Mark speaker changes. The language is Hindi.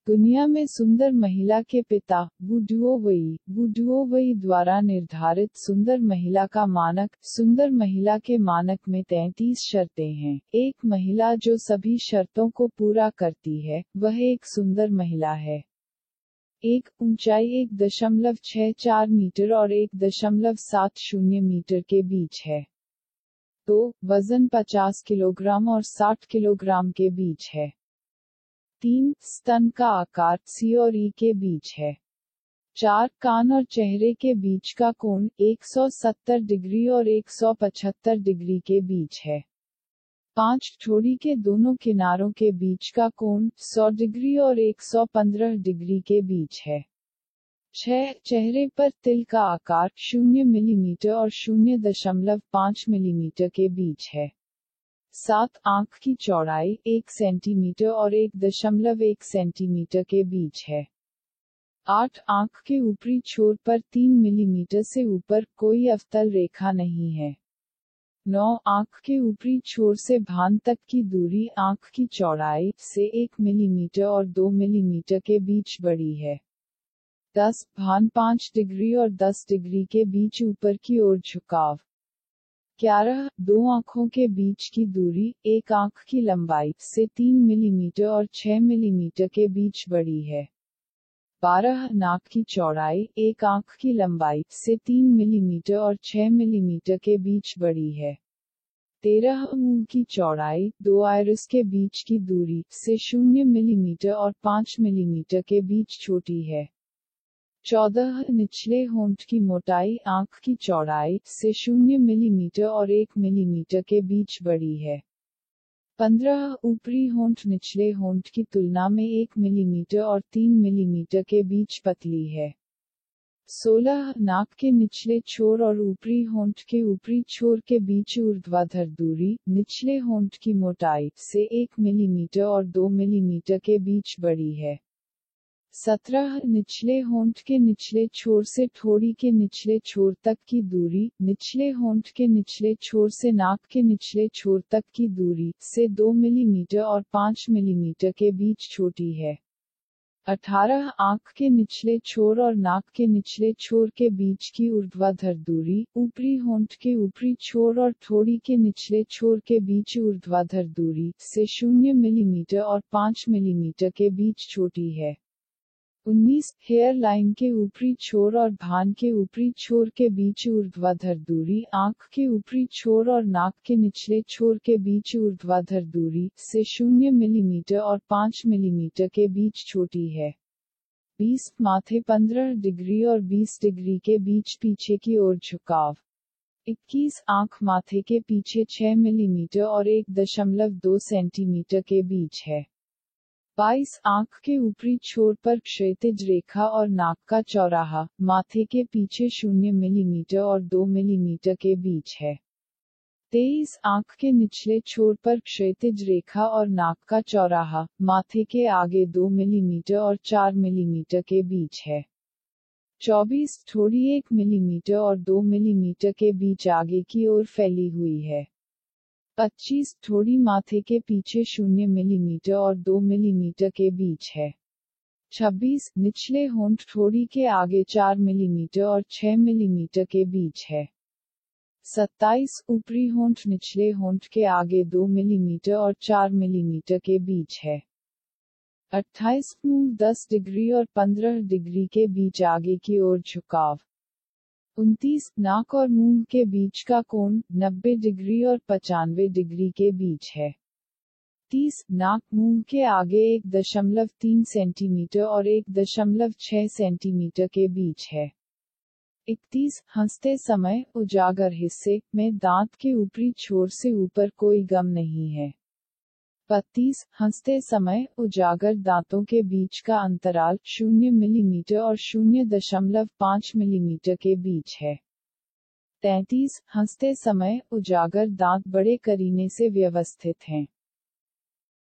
Speaker 1: दुनिया में सुंदर महिला के पिता वुडुओवई द्वारा निर्धारित सुंदर महिला का मानक। सुंदर महिला के मानक में 33 शर्तें हैं। एक महिला जो सभी शर्तों को पूरा करती है, वह एक सुंदर महिला है। 1. ऊंचाई 1.64 मीटर और 1.70 मीटर के बीच है। 2. वजन 50 किलोग्राम और 60 किलोग्राम के बीच है। 3. स्तन का आकार C और E के बीच है। 4. कान और चेहरे के बीच का कोण 170 डिग्री और 175 डिग्री के बीच है। 5. ठोड़ी के दोनों किनारों के बीच का कोण 100 डिग्री और 115 डिग्री के बीच है। 6. चेहरे पर तिल का आकार 0 मिलीमीटर और 0.5 मिलीमीटर के बीच है। 7. आंख की चौड़ाई 1 सेंटीमीटर और 1.1 सेंटीमीटर के बीच है। 8. आंख के ऊपरी छोर पर 3 मिलीमीटर से ऊपर कोई अवतल रेखा नहीं है। 9. आंख के ऊपरी छोर से भान तक की दूरी आंख की चौड़ाई से 1 मिलीमीटर और 2 मिलीमीटर के बीच बड़ी है। 10. भान 5 डिग्री और 10 डिग्री के बीच ऊपर की ओर झुकाव। 11. दो आंखों के बीच की दूरी एक आंख की लंबाई से 3 मिलीमीटर और 6 मिलीमीटर के बीच बड़ी है। 12. नाक की चौड़ाई एक आंख की लंबाई से 3 मिलीमीटर और 6 मिलीमीटर के बीच बड़ी है। 13. मुंह की चौड़ाई दो आइरिस के बीच की दूरी से 0 मिलीमीटर और 5 मिलीमीटर के बीच छोटी है। 14. निचले होंठ की मोटाई आंख की चौड़ाई से 0 मिलीमीटर और 1 मिलीमीटर के बीच बड़ी है। 15. ऊपरी होंठ निचले होंठ की तुलना में 1 मिलीमीटर और 3 मिलीमीटर के बीच पतली है। 16. नाक के निचले छोर और ऊपरी होंठ के ऊपरी छोर के बीच ऊर्ध्वाधर दूरी निचले होंठ की मोटाई से 1 मिलीमीटर और 2 मिलीमीटर के बीच बड़ी है। 17. निचले होंठ के निचले छोर से ठोड़ी के निचले छोर तक की दूरी निचले होंठ के निचले छोर से नाक के निचले छोर तक की दूरी से 2 मिलीमीटर और 5 मिलीमीटर के बीच छोटी है। 18. आंख के निचले छोर और नाक के निचले छोर के बीच की ऊर्ध्वाधर दूरी ऊपरी होंठ के ऊपरी छोर और ठोड़ी के निचले छोर के बीच ऊर्ध्वाधर दूरी से 0 मिलीमीटर और 5 मिलीमीटर के बीच छोटी है। 19. हेयर लाइन के ऊपरी छोर और भान के ऊपरी छोर के बीच ऊर्ध्वाधर दूरी आंख के ऊपरी छोर और नाक के निचले छोर के बीच ऊर्ध्वाधर दूरी से 0 मिलीमीटर और 5 मिलीमीटर के बीच छोटी है। 20. माथे 15 डिग्री और 20 डिग्री के बीच पीछे की ओर झुकाव। 21. आंख माथे के पीछे 6 मिलीमीटर और 1.2 सेंटीमीटर के बीच है। 22. आंख के ऊपरी छोर पर क्षैतिज रेखा और नाक का चौराहा माथे के पीछे 0 मिलीमीटर और 2 मिलीमीटर के बीच है। 23. आंख के निचले छोर पर क्षैतिज रेखा और नाक का चौराहा माथे के आगे 2 मिलीमीटर और 4 मिलीमीटर के बीच है। 24. ठोड़ी 1 मिलीमीटर और 2 मिलीमीटर के बीच आगे की ओर फैली हुई है। 25. ठोड़ी माथे के पीछे 0 मिलीमीटर और 2 मिलीमीटर के बीच है। 26. निचले होंठ ठोड़ी के आगे 4 मिलीमीटर और 6 मिलीमीटर के बीच है। 27. ऊपरी होंठ निचले होंठ के आगे 2 मिलीमीटर और 4 मिलीमीटर के बीच है। 28. मुंह 10 डिग्री और 15 डिग्री के बीच आगे की ओर झुकाव। 29. नाक और मुंह के बीच का कोण 90 डिग्री और 95 डिग्री के बीच है। 30. नाक मुंह के आगे 1.3 सेंटीमीटर और 1.6 सेंटीमीटर के बीच है। 31. हंसते समय उजागर हिस्से में दांत के ऊपरी छोर से ऊपर कोई गम नहीं है। 32. हंसते समय उजागर दांतों के बीच का अंतराल 0 मिलीमीटर और 0.5 मिलीमीटर के बीच है। 33. हंसते समय उजागर दांत बड़े करीने से व्यवस्थित हैं।